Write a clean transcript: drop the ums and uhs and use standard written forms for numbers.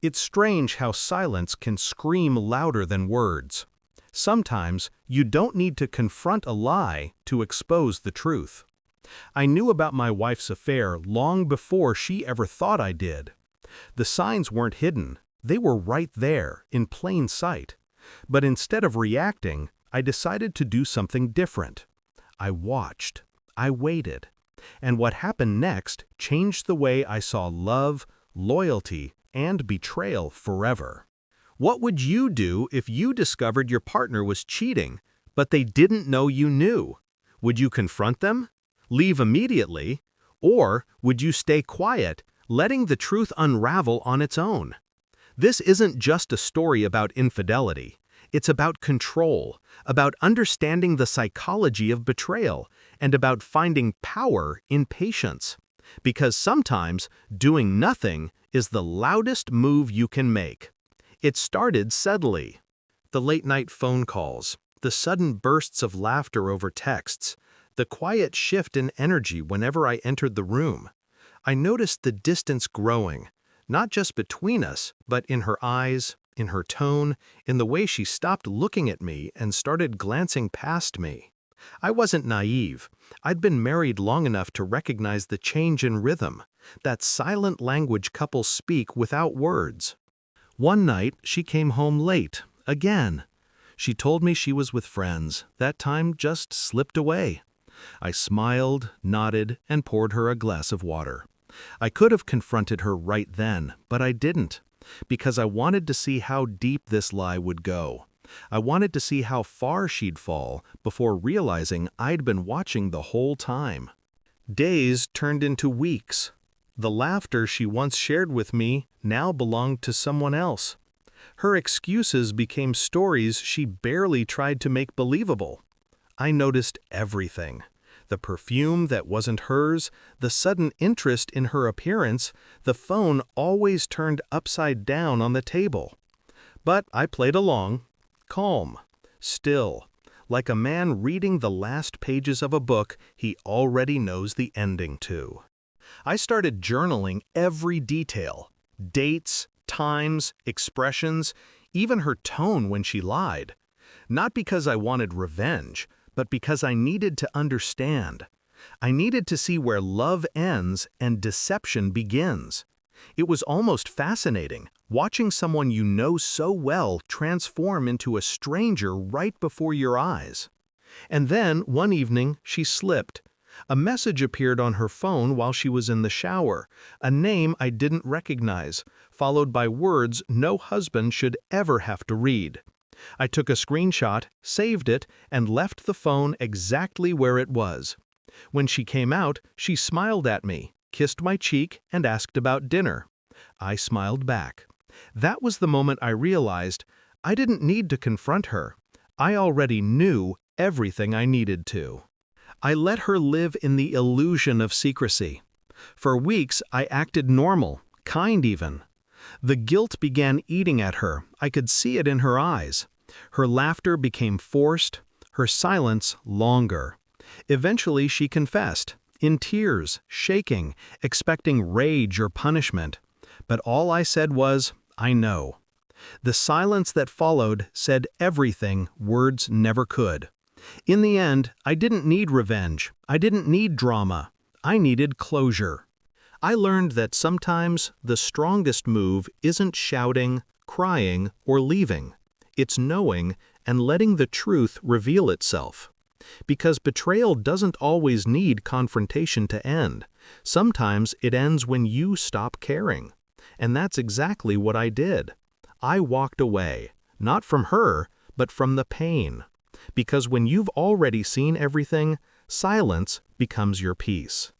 It's strange how silence can scream louder than words. Sometimes you don't need to confront a lie to expose the truth. I knew about my wife's affair long before she ever thought I did. The signs weren't hidden, they were right there, in plain sight. But instead of reacting, I decided to do something different. I watched. I waited. And what happened next changed the way I saw love, loyalty, and betrayal forever. What would you do if you discovered your partner was cheating, but they didn't know you knew? Would you confront them? Leave immediately? Or would you stay quiet, letting the truth unravel on its own? This isn't just a story about infidelity. It's about control, about understanding the psychology of betrayal, and about finding power in patience. Because sometimes doing nothing is the loudest move you can make. It started subtly. The late-night phone calls, the sudden bursts of laughter over texts, the quiet shift in energy whenever I entered the room. I noticed the distance growing, not just between us, but in her eyes, in her tone, in the way she stopped looking at me and started glancing past me. I wasn't naive. I'd been married long enough to recognize the change in rhythm, that silent language couples speak without words. One night, she came home late, again. She told me she was with friends. That time just slipped away. I smiled, nodded, and poured her a glass of water. I could have confronted her right then, but I didn't, because I wanted to see how deep this lie would go. I wanted to see how far she'd fall before realizing I'd been watching the whole time. Days turned into weeks. The laughter she once shared with me now belonged to someone else. Her excuses became stories she barely tried to make believable. I noticed everything. The perfume that wasn't hers, the sudden interest in her appearance, the phone always turned upside down on the table. But I played along. Calm, still, like a man reading the last pages of a book he already knows the ending to. I started journaling every detail, dates, times, expressions, even her tone when she lied. Not because I wanted revenge, but because I needed to understand. I needed to see where love ends and deception begins. It was almost fascinating, watching someone you know so well transform into a stranger right before your eyes. And then, one evening, she slipped. A message appeared on her phone while she was in the shower, a name I didn't recognize, followed by words no husband should ever have to read. I took a screenshot, saved it, and left the phone exactly where it was. When she came out, she smiled at me, kissed my cheek, and asked about dinner. I smiled back. That was the moment I realized I didn't need to confront her. I already knew everything I needed to. I let her live in the illusion of secrecy. For weeks, I acted normal, kind even. The guilt began eating at her. I could see it in her eyes. Her laughter became forced, her silence longer. Eventually, she confessed, in tears, shaking, expecting rage or punishment. But all I said was, I know. The silence that followed said everything words never could. In the end, I didn't need revenge. I didn't need drama. I needed closure. I learned that sometimes the strongest move isn't shouting, crying, or leaving. It's knowing and letting the truth reveal itself. Because betrayal doesn't always need confrontation to end. Sometimes it ends when you stop caring. And that's exactly what I did. I walked away, not from her, but from the pain. Because when you've already seen everything, silence becomes your peace.